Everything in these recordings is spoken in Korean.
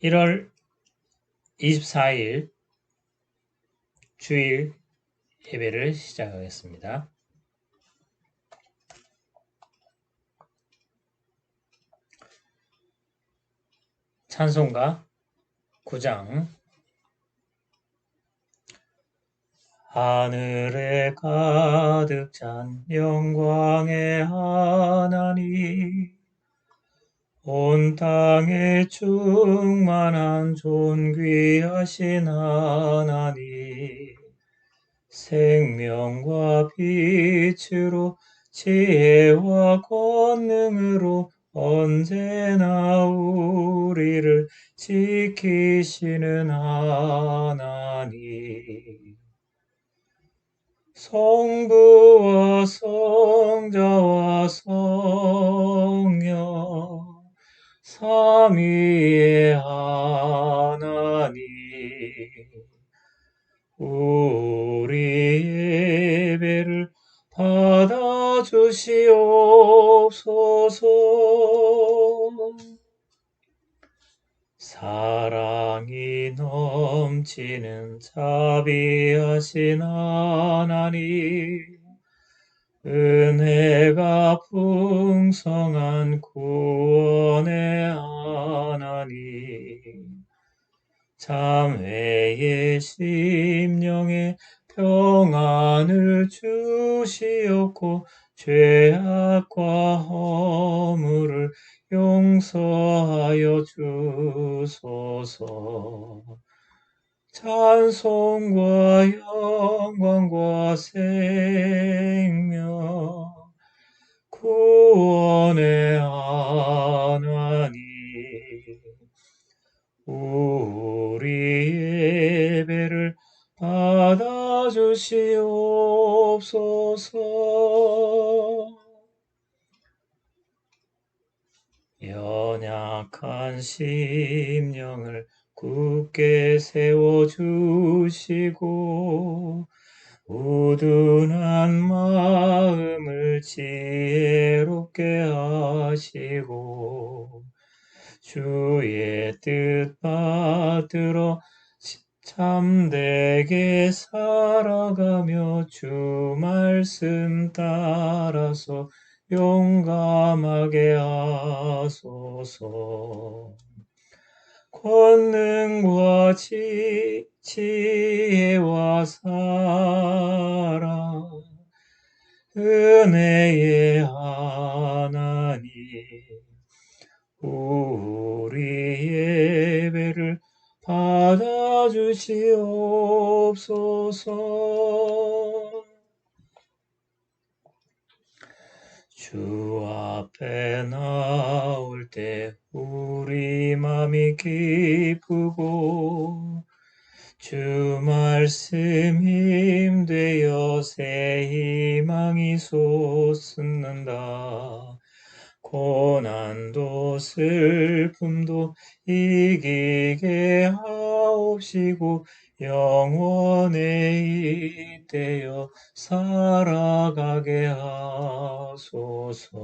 1월 24일 주일 예배를 시작하겠습니다. 찬송가 9장. 하늘에 가득 찬 영광의 하나님, 온 땅에 충만한 존귀하신 하나님, 생명과 빛으로 지혜와 권능으로 언제나 우리를 지키시는 하나님, 성부와 성자와 성령 삼위의 하나님, 우리 예배를 받아주시옵소서. 사랑이 넘치는 자비하신 하나님, 은혜가 풍성한 구원의 하나님, 참회의 심령에 평안을 주시옵고 죄악과 허물을 용서하여 주소서. 찬송과 영광과 생명, 구원의 하나님, 우리 예배를 받아주시옵소서. 연약한 심령을 굳게 세워주시고 우둔한 마음을 지혜롭게 하시고 주의 뜻 받들어 참되게 살아가며 주 말씀 따라서 용감하게 하소서. 권능과 지혜와 사랑, 은혜의 하나님, 우리 예배를 받아주시옵소서. 주 앞에 나올 때 우리 맘이 기쁘고 주 말씀 힘되어 새 희망이 솟는다. 고난도 슬픔도 이기게 하옵시고 영원에 잇대어 살아가게 하소서.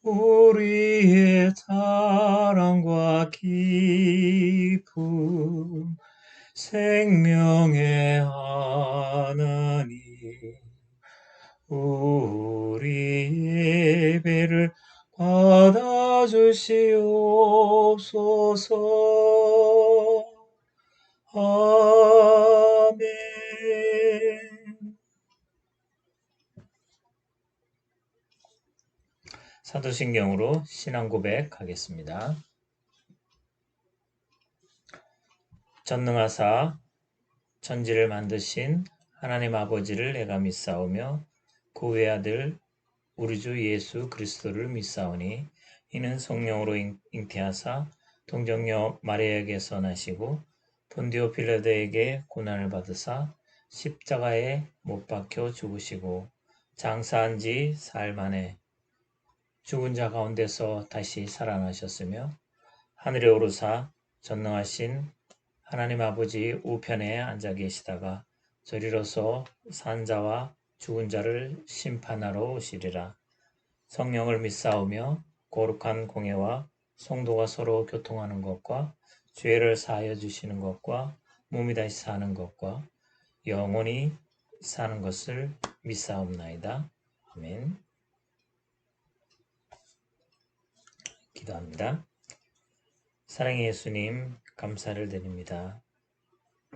우리의 사랑과 기쁨, 생명의 하나님, 우리 예배를 받아주시옵소서. 아멘. 사도신경으로 신앙 고백하겠습니다. 전능하사 천지를 만드신 하나님 아버지를 내가 믿사오며 그 외아들 우리 주 예수 그리스도를 믿사오니 이는 성령으로 잉태하사 동정녀 마리아에게서 나시고 본디오 빌라도에게 고난을 받으사 십자가에 못 박혀 죽으시고 장사한 지 사흘 만에 죽은 자 가운데서 다시 살아나셨으며 하늘에 오르사 전능하신 하나님 아버지 우편에 앉아 계시다가 저리로서 산 자와 죽은 자를 심판하러 오시리라. 성령을 믿사오며 거룩한 공예와 성도가 서로 교통하는 것과 죄를 사하여 주시는 것과 몸이 다시 사는 것과 영원히 사는 것을 믿사옵나이다. 아멘. 기도합니다. 사랑의 예수님, 감사를 드립니다.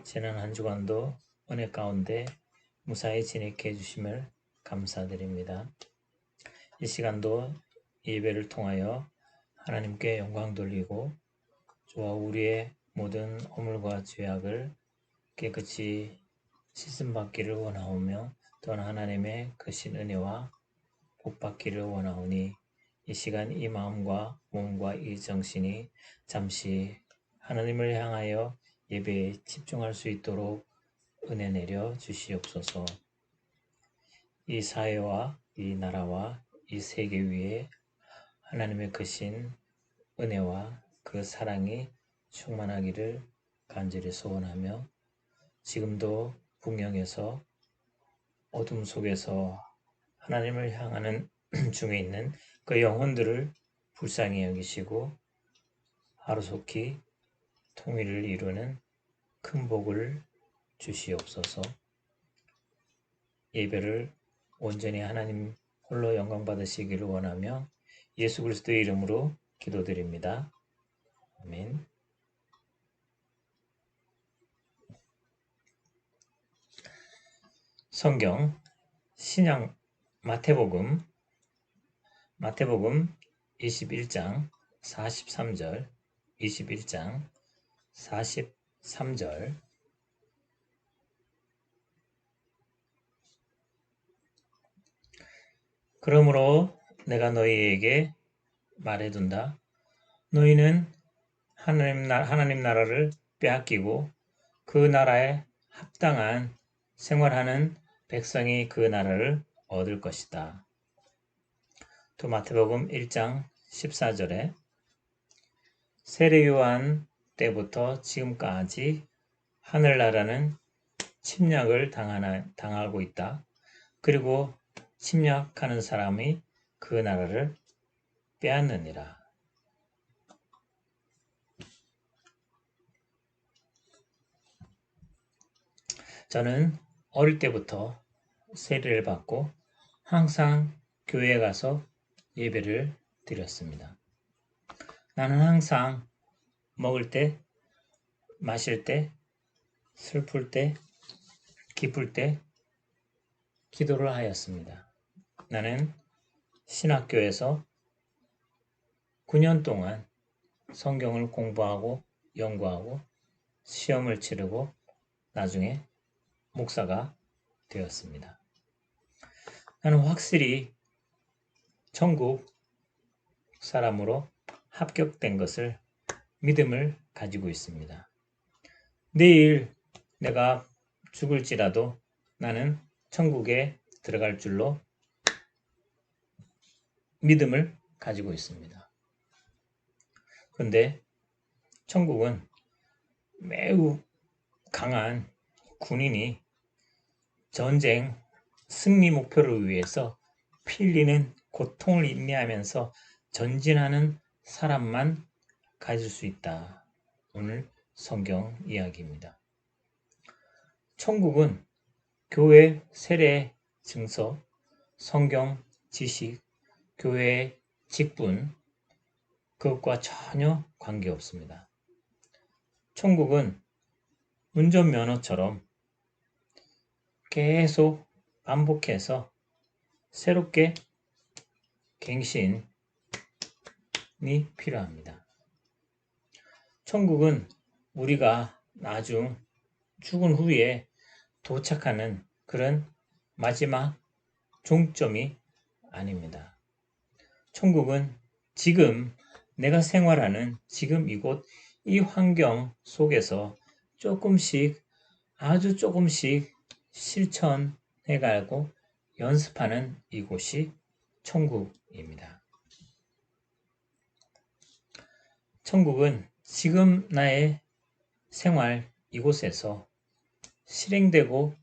지난 한 주간도 은혜 가운데 무사히 지내게 해주심을 감사드립니다. 이 시간도 예배를 통하여 하나님께 영광 돌리고 저와 우리의 모든 허물과 죄악을 깨끗이 씻음받기를 원하오며 또한 하나님의 크신 은혜와 복받기를 원하오니 이 시간 이 마음과 몸과 이 정신이 잠시 하나님을 향하여 예배에 집중할 수 있도록 은혜 내려 주시옵소서. 이 사회와 이 나라와 이 세계 위에 하나님의 크신 은혜와 그 사랑이 충만하기를 간절히 소원하며 지금도 북녘에서 어둠 속에서 하나님을 향하는 중에 있는 그 영혼들을 불쌍히 여기시고 하루속히 통일을 이루는 큰 복을 주시옵소서. 예배를 온전히 하나님 홀로 영광 받으시기를 원하며 예수 그리스도의 이름으로 기도드립니다. 아멘. 성경 신약 마태복음 21장 43절 21장 43절 그러므로 내가 너희에게 말해둔다. 너희는 하나님 나라를 빼앗기고 그 나라에 합당한 생활하는 백성이 그 나라를 얻을 것이다. 또 마태복음 1장 14절에 세례 요한 때부터 지금까지 하늘나라는 침략을 당하고 있다. 그리고 침략하는 사람이 그 나라를 빼앗느니라. 저는 어릴 때부터 세례를 받고 항상 교회에 가서 예배를 드렸습니다. 나는 항상 먹을 때, 마실 때, 슬플 때, 기쁠 때 기도를 하였습니다. 나는 신학교에서 9년 동안 성경을 공부하고 연구하고 시험을 치르고 나중에 목사가 되었습니다. 나는 확실히 천국 사람으로 합격된 것을 믿음을 가지고 있습니다. 내일 내가 죽을지라도 나는 천국에 들어갈 줄로 믿음을 가지고 있습니다. 그런데 천국은 매우 강한 군인이 전쟁 승리 목표를 위해서 피 흘리는 고통을 인내하면서 전진하는 사람만 가질 수 있다. 오늘 성경 이야기입니다. 천국은 교회 세례 증서, 성경 지식, 교회의 직분, 그것과 전혀 관계없습니다. 천국은 운전면허처럼 계속 반복해서 새롭게 갱신이 필요합니다. 천국은 우리가 나중 죽은 후에 도착하는 그런 마지막 종점이 아닙니다. 천국은 지금 내가 생활하는 지금 이곳 이 환경 속에서 조금씩 아주 조금씩 실천해가고 연습하는 이곳이 천국입니다. 천국은 지금 나의 생활 이곳에서 실행되고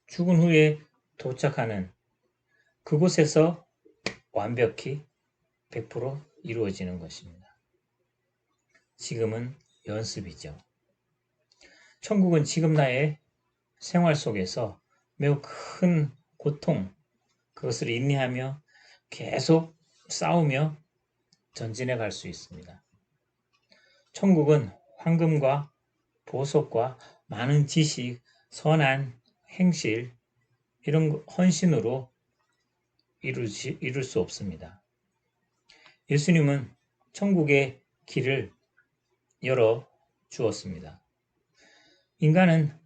죽은 후에 도착하는 그곳에서 완벽히 100% 이루어지는 것입니다. 지금은 연습이죠. 천국은 지금 나의 생활 속에서 매우 큰 고통, 그것을 인내하며 계속 싸우며 전진해 갈 수 있습니다. 천국은 황금과 보석과 많은 지식, 선한 행실, 이런 헌신으로 이룰 수 없습니다. 예수님은 천국의 길을 열어 주었습니다. 인간은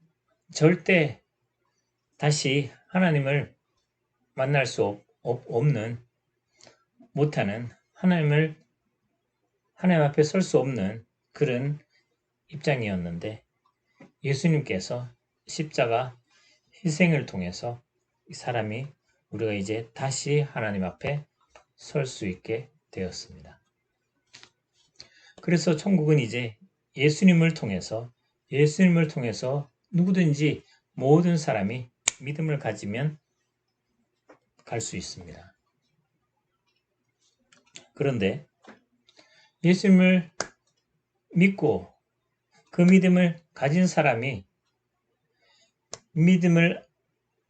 절대 다시 하나님을 만날 수 없는, 못하는, 하나님 앞에 설 수 없는 그런 입장이었는데, 예수님께서 십자가 희생을 통해서 이 사람이, 우리가 이제 다시 하나님 앞에 설 수 있게 되었습니다. 그래서 천국은 이제 예수님을 통해서 누구든지 모든 사람이 믿음을 가지면 갈 수 있습니다. 그런데 예수님을 믿고 그 믿음을 가진 사람이 믿음을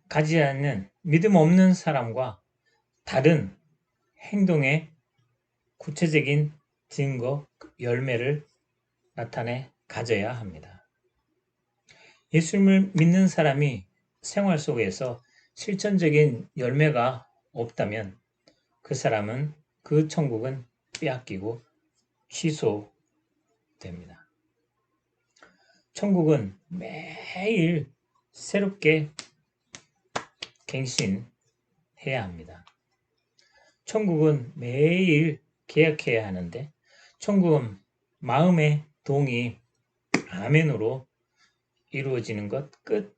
가지지 않는, 믿음 없는 사람과 다른 행동의 구체적인 증거, 열매를 나타내 가져야 합니다. 예수님을 믿는 사람이 생활 속에서 실천적인 열매가 없다면 그 사람은, 그 천국은 빼앗기고 취소됩니다. 천국은 매일 새롭게 갱신해야 합니다. 천국은 매일 계약해야 하는데, 천국은 마음의 동의, 아멘으로 이루어지는 것 끝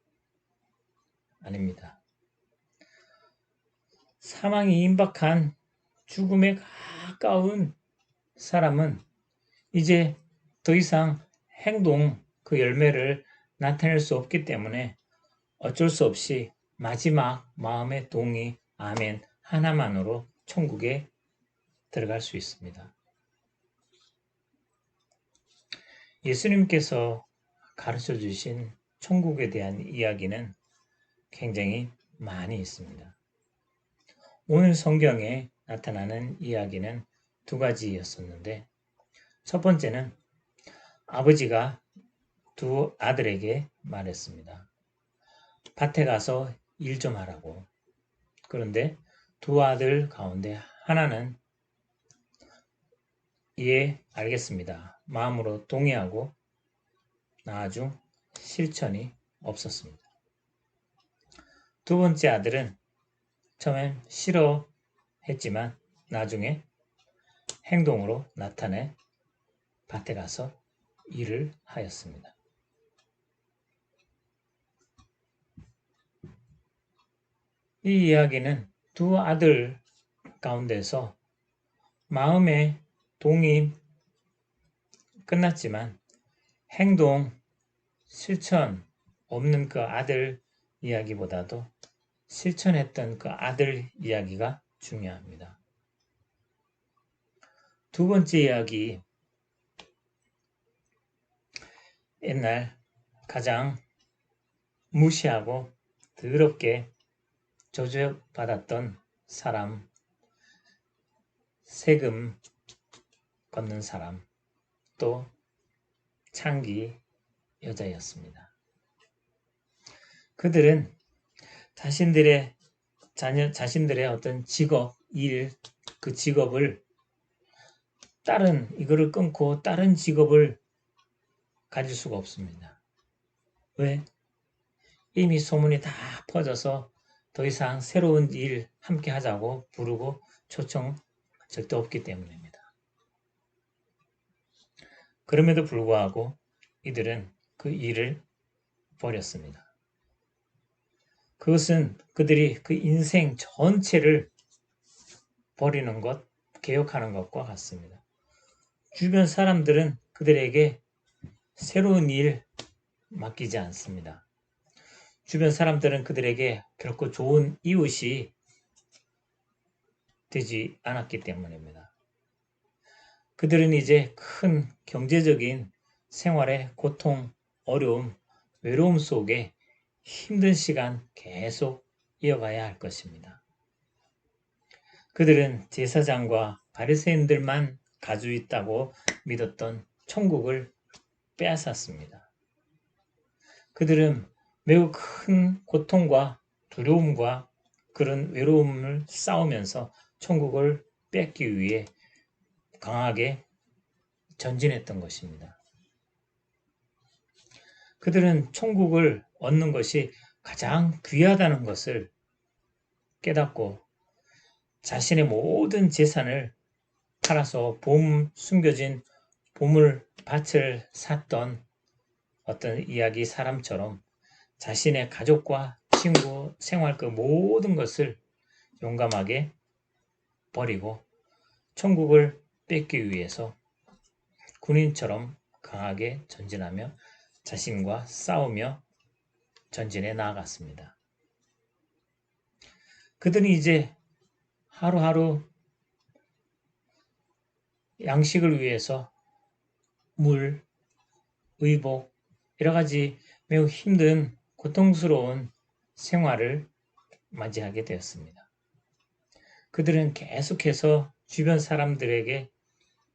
아닙니다. 사망이 임박한 죽음에 가까운 사람은 이제 더 이상 행동, 그 열매를 나타낼 수 없기 때문에 어쩔 수 없이 마지막 마음의 동의, 아멘 하나만으로 천국에 들어갈 수 있습니다. 예수님께서 가르쳐 주신 천국에 대한 이야기는 굉장히 많이 있습니다. 오늘 성경에 나타나는 이야기는 두 가지였었는데, 첫 번째는 아버지가 두 아들에게 말했습니다. 밭에 가서 일 좀 하라고. 그런데 두 아들 가운데 하나는 예, 알겠습니다. 마음으로 동의하고 나중 실천이 없었습니다. 두 번째 아들은 처음엔 싫어했지만 나중에 행동으로 나타내 밭에 가서 일을 하였습니다. 이 이야기는 두 아들 가운데서 마음의 동의 끝났지만 행동, 실천 없는 그 아들 이야기보다도 실천했던 그 아들 이야기가 중요합니다. 두 번째 이야기, 옛날 가장 무시하고 더럽게 저주받았던 사람, 세금 걷는 사람, 또 창기 여자였습니다. 그들은 자신들의 어떤 직업, 일, 그 직업을 이거를 끊고 다른 직업을 가질 수가 없습니다. 왜? 이미 소문이 다 퍼져서 더 이상 새로운 일 함께 하자고 부르고 초청 절대 없기 때문입니다. 그럼에도 불구하고 이들은 그 일을 버렸습니다. 그것은 그들이 그 인생 전체를 버리는 것, 개혁하는 것과 같습니다. 주변 사람들은 그들에게 새로운 일 맡기지 않습니다. 주변 사람들은 그들에게 결코 좋은 이웃이 되지 않았기 때문입니다. 그들은 이제 큰 경제적인 생활의 고통, 어려움, 외로움 속에 힘든 시간 계속 이어가야 할 것입니다. 그들은 제사장과 바리새인들만 가지고 있다고 믿었던 천국을 빼앗았습니다. 그들은 매우 큰 고통과 두려움과 그런 외로움을 싸우면서 천국을 뺏기 위해 강하게 전진했던 것입니다. 그들은 천국을 얻는 것이 가장 귀하다는 것을 깨닫고 자신의 모든 재산을 팔아서 숨겨진 보물 밭을 샀던 어떤 이야기 사람처럼 자신의 가족과 친구, 생활 그 모든 것을 용감하게 버리고 천국을 뺏기 위해서 군인처럼 강하게 전진하며 자신과 싸우며 전진해 나아갔습니다. 그들은 이제 하루하루 양식을 위해서 물, 의복, 여러 가지 매우 힘든 고통스러운 생활을 맞이하게 되었습니다. 그들은 계속해서 주변 사람들에게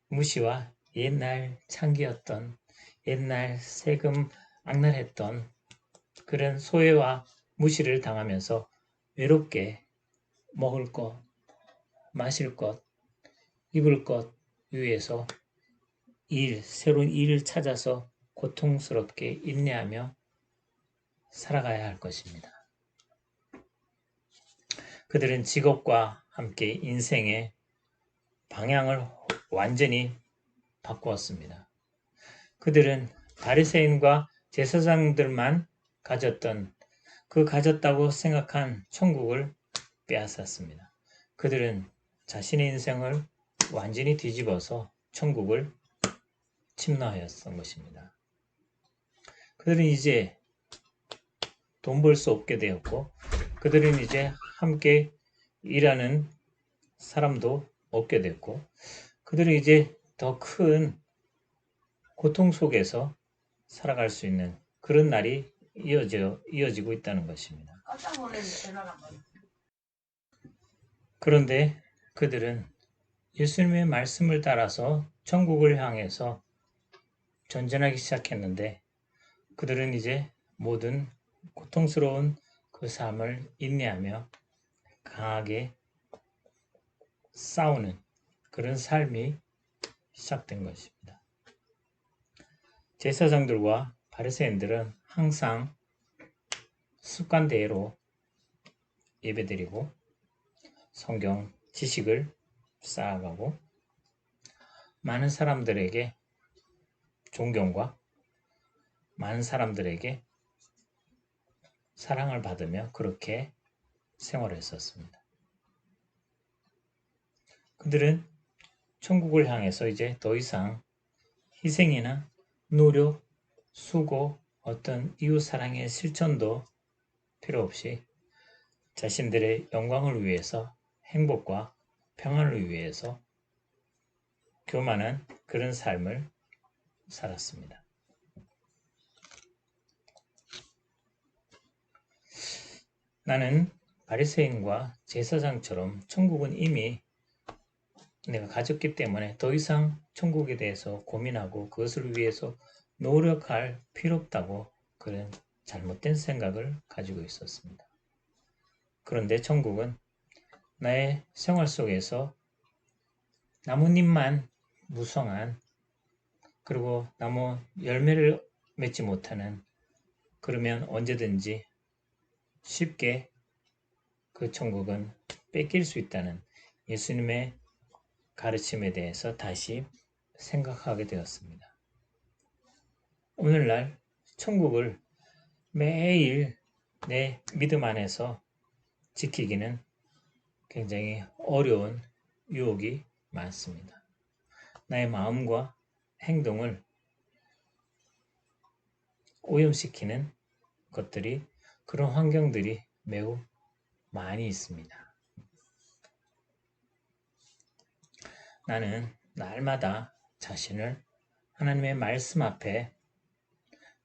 무시와 옛날 창기였던 옛날 세금 악랄했던 그런 소외와 무시를 당하면서 외롭게 먹을 것, 마실 것, 입을 것 위해서 새로운 일을 찾아서 고통스럽게 인내하며 살아가야 할 것입니다. 그들은 직업과 함께 인생의 방향을 완전히 바꾸었습니다. 그들은 바리새인과 제사장들만 가졌다고 생각한 천국을 빼앗았습니다. 그들은 자신의 인생을 완전히 뒤집어서 천국을 침노하였던 것입니다. 그들은 이제 돈 벌 수 없게 되었고 그들은 이제 함께 일하는 사람도 없게 됐고 그들은 이제 더 큰 고통 속에서 살아갈 수 있는 그런 날이 이어지고 있다는 것입니다. 그런데 그들은 예수님의 말씀을 따라서 천국을 향해서 전진하기 시작했는데 그들은 이제 모든 고통스러운 그 삶을 인내하며 강하게 싸우는 그런 삶이 시작된 것입니다. 제사장들과 바리새인들은 항상 습관대로 예배드리고 성경 지식을 쌓아가고 많은 사람들에게 존경과 많은 사람들에게 사랑을 받으며 그렇게 생활했었습니다. 그들은 천국을 향해서 이제 더 이상 희생이나 노력, 수고, 어떤 이웃사랑의 실천도 필요 없이 자신들의 영광을 위해서 행복과 평안을 위해서 교만한 그런 삶을 살았습니다. 나는 바리새인과 제사장처럼 천국은 이미 내가 가졌기 때문에 더 이상 천국에 대해서 고민하고 그것을 위해서 노력할 필요 없다고 그런 잘못된 생각을 가지고 있었습니다. 그런데 천국은 나의 생활 속에서 나뭇잎만 무성한 그리고 나무 열매를 맺지 못하는 그러면 언제든지 쉽게 그 천국은 뺏길 수 있다는 예수님의 가르침에 대해서 다시 생각하게 되었습니다. 오늘날 천국을 매일 내 믿음 안에서 지키기는 굉장히 어려운 유혹이 많습니다. 나의 마음과 행동을 오염시키는 것들이 그런 환경들이 매우 많이 있습니다. 나는 날마다 자신을 하나님의 말씀 앞에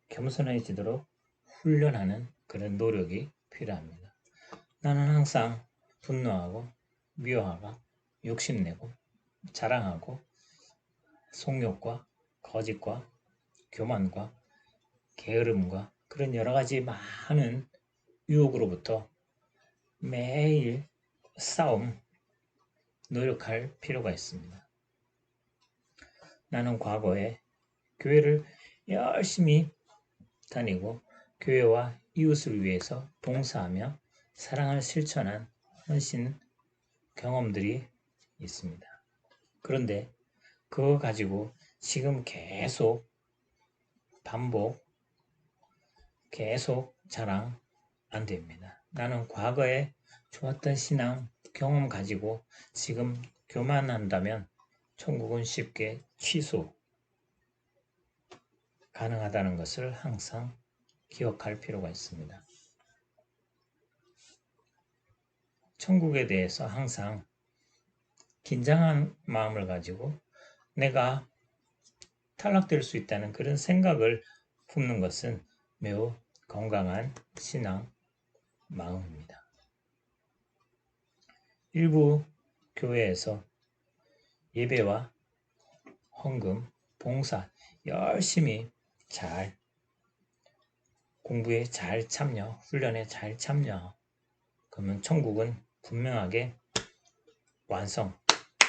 겸손해지도록 훈련하는 그런 노력이 필요합니다. 나는 항상 분노하고 미워하고 욕심내고 자랑하고 속욕과 거짓과 교만과 게으름과 그런 여러 가지 많은 유혹으로부터 매일 싸움, 노력할 필요가 있습니다. 나는 과거에 교회를 열심히 다니고 교회와 이웃을 위해서 봉사하며 사랑을 실천한 헌신 경험들이 있습니다. 그런데 그거 가지고 지금 계속 반복, 계속 자랑 안 됩니다. 나는 과거에 좋았던 신앙 경험 가지고 지금 교만한다면 천국은 쉽게 취소 가능하다는 것을 항상 기억할 필요가 있습니다. 천국에 대해서 항상 긴장한 마음을 가지고 내가 탈락될 수 있다는 그런 생각을 품는 것은 매우 건강한 신앙 마음입니다. 일부 교회에서 예배와 헌금, 봉사 열심히 잘 공부에 잘 참여, 훈련에 잘 참여. 그러면 천국은 분명하게 완성,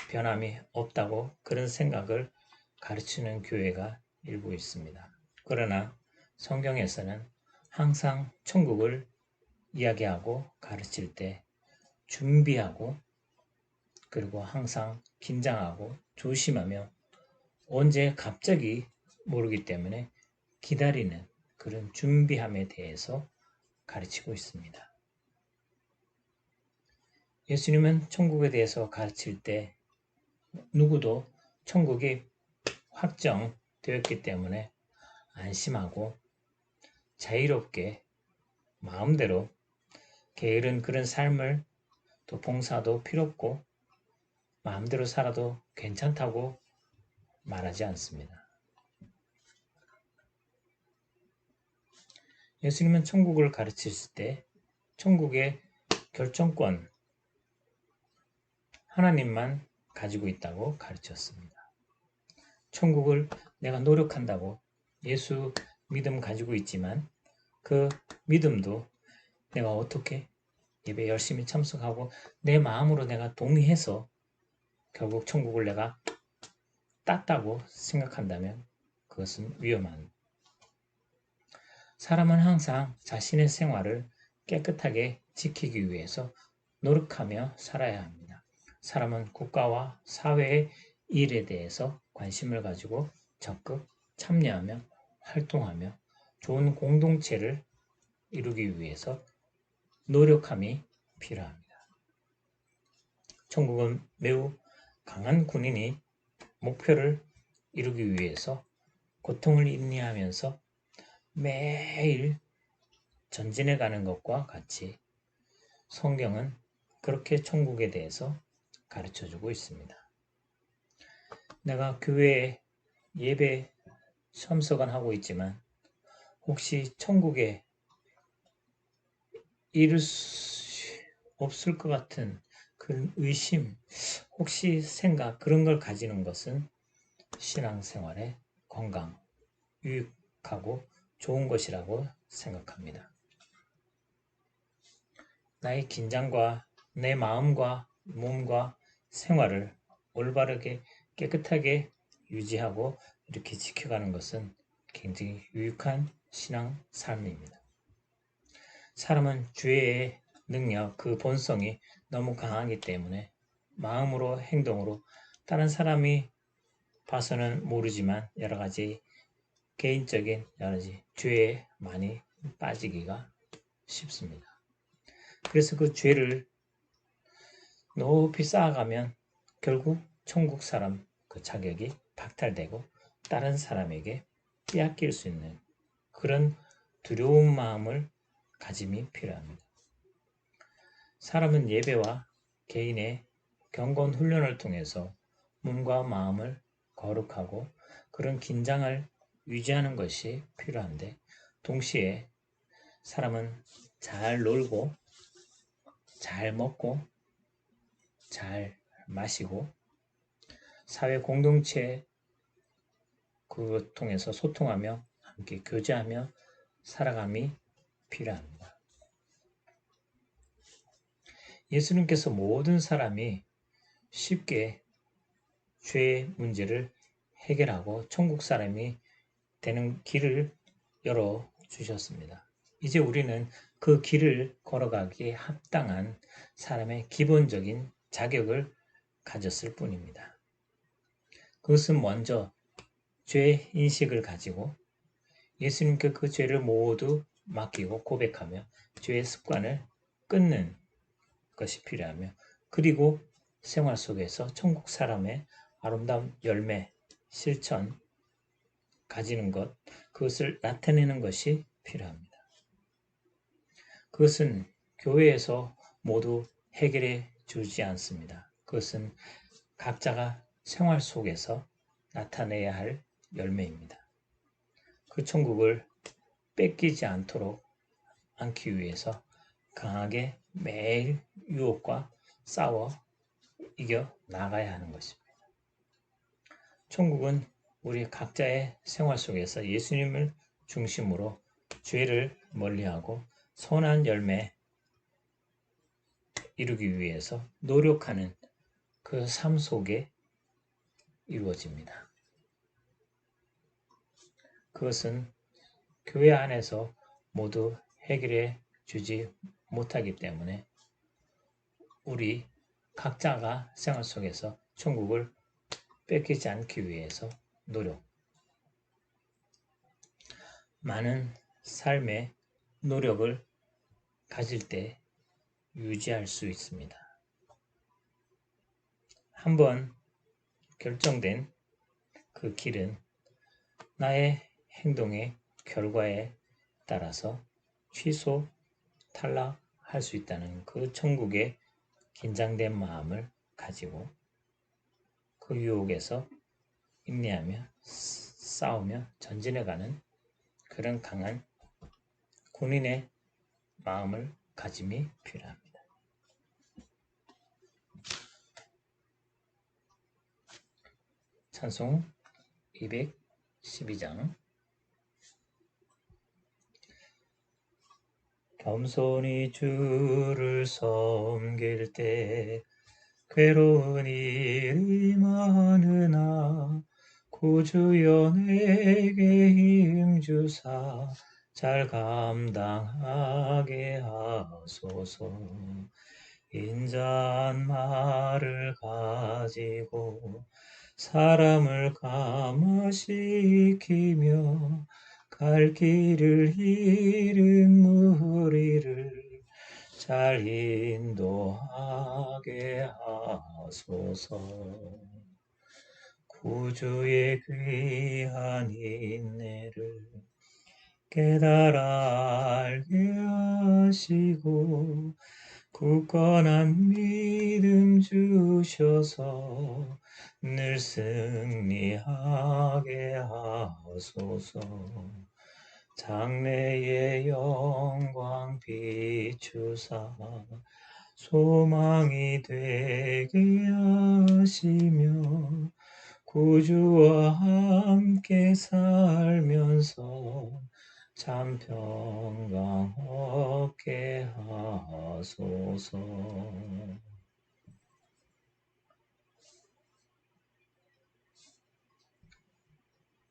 변함이 없다고 그런 생각을 가르치는 교회가 일부 있습니다. 그러나 성경에서는 항상 천국을 이야기하고 가르칠 때 준비하고 그리고 항상 긴장하고 조심하며 언제 갑자기 모르기 때문에 기다리는 그런 준비함에 대해서 가르치고 있습니다. 예수님은 천국에 대해서 가르칠 때 누구도 천국이 확정되었기 때문에 안심하고 자유롭게 마음대로 게으른 그런 삶을 또 봉사도 필요 없고 마음대로 살아도 괜찮다고 말하지 않습니다. 예수님은 천국을 가르치실 때 천국의 결정권 하나님만 가지고 있다고 가르쳤습니다. 천국을 내가 노력한다고 예수 믿음 가지고 있지만 그 믿음도 내가 어떻게 예배 열심히 참석하고 내 마음으로 내가 동의해서 결국 천국을 내가 땄다고 생각한다면 그것은 위험한. 사람은 항상 자신의 생활을 깨끗하게 지키기 위해서 노력하며 살아야 합니다. 사람은 국가와 사회의 일에 대해서 관심을 가지고 적극 참여하며 활동하며 좋은 공동체를 이루기 위해서 노력함이 필요합니다. 천국은 매우 강한 군인이 목표를 이루기 위해서 고통을 인내하면서 매일 전진해 가는 것과 같이 성경은 그렇게 천국에 대해서 가르쳐주고 있습니다. 내가 교회에 예배 참석은 하고 있지만 혹시 천국에 이룰 수 없을 것 같은 그런 의심, 혹시 생각 그런 걸 가지는 것은 신앙생활의 건강, 유익하고 좋은 것이라고 생각합니다. 나의 긴장과 내 마음과 몸과 생활을 올바르게 깨끗하게 유지하고 이렇게 지켜가는 것은 굉장히 유익한 신앙 삶입니다. 사람은 죄의 능력, 그 본성이 너무 강하기 때문에 마음으로 행동으로 다른 사람이 봐서는 모르지만 여러 가지 개인적인 여러 가지 죄에 많이 빠지기가 쉽습니다. 그래서 그 죄를 높이 쌓아가면 결국 천국 사람 그 자격이 박탈되고 다른 사람에게 빼앗길 수 있는 그런 두려운 마음을 가짐이 필요합니다. 사람은 예배와 개인의 경건 훈련을 통해서 몸과 마음을 거룩하고 그런 긴장을 유지하는 것이 필요한데 동시에 사람은 잘 놀고 잘 먹고 잘 마시고 사회 공동체 그것 통해서 소통하며 함께 교제하며 살아감이 필요합니다. 예수님께서 모든 사람이 쉽게 죄의 문제를 해결하고 천국 사람이 되는 길을 열어 주셨습니다. 이제 우리는 그 길을 걸어가기에 합당한 사람의 기본적인 자격을 가졌을 뿐입니다. 그것은 먼저 죄 인식을 가지고 예수님께 그 죄를 모두 맡기고 고백하며 죄의 습관을 끊는 것이 필요하며 그리고 생활 속에서 천국 사람의 아름다운 열매, 실천 가지는 것, 그것을 나타내는 것이 필요합니다. 그것은 교회에서 모두 해결해 주지 않습니다. 그것은 각자가 생활 속에서 나타내야 할 열매입니다. 그 천국을 뺏기지 않기 위해서 강하게 매일 유혹과 싸워 이겨 나가야 하는 것입니다. 천국은 우리 각자의 생활 속에서 예수님을 중심으로 죄를 멀리하고 선한 열매 이루기 위해서 노력하는 그 삶 속에 이루어집니다. 그것은 교회 안에서 모두 해결해 주지 못하기 때문에 우리 각자가 생활 속에서 천국을 뺏기지 않기 위해서 노력. 많은 삶의 노력을 가질 때 유지할 수 있습니다. 한번 결정된 그 길은 나의 행동의 결과에 따라서 취소, 탈락할 수 있다는 그 천국의 긴장된 마음을 가지고 그 유혹에서 인내하며 싸우며 전진해가는 그런 강한 군인의 마음을 가짐이 필요합니다. 찬송 212장 겸손히 주를 섬길 때 괴로운 일이 많으나 구주여 내게 힘주사 잘 감당하게 하소서. 인자한 말을 가지고 사람을 감화시키며 갈 길을 잃은 무리를 잘 인도하게 하소서. 구주의 귀한 인내를 깨달아 알게 하시고 굳건한 믿음 주셔서 늘 승리하게 하소서. 장래의 영광 비추사 소망이 되게 하시며 구주와 함께 살면서 참 평강 얻게 하소서.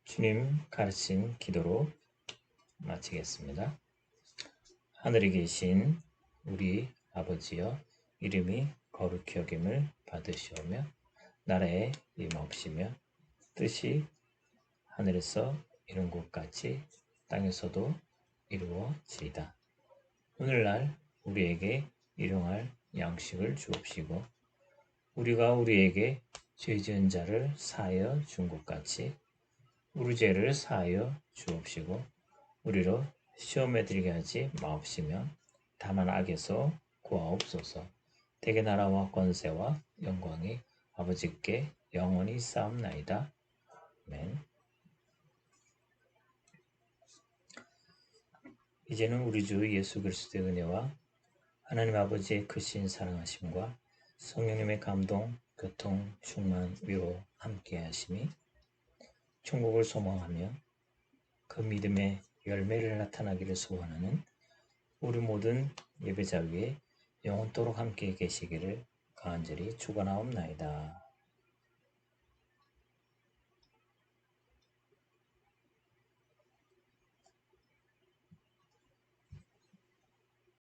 주님 가르친 기도로 마치겠습니다. 하늘에 계신 우리 아버지여, 이름이 거룩히 여김을 받으시오며 나라에 임하옵시며 뜻이 하늘에서 이룬 것 같이 땅에서도 이루어지이다. 오늘날 우리에게 일용할 양식을 주옵시고 우리가 우리에게 죄 지은 자를 사하여 준 것 같이 우리 죄를 사하여 주옵시고 우리로 시험에 들게 하지 마옵시며 다만 악에서 구하옵소서. 대개 나라와 권세와 영광이 아버지께 영원히 싸움나이다. 아멘. 이제는 우리 주 예수 그리스도의 은혜와 하나님 아버지의 크신 사랑하심과 성령님의 감동, 교통, 충만, 위로 함께 하심이 천국을 소망하며 그 믿음의 열매를 나타나기를 소원하는 우리 모든 예배자 위에 영원토록 함께 계시기를 간절히 축원하옵나이다.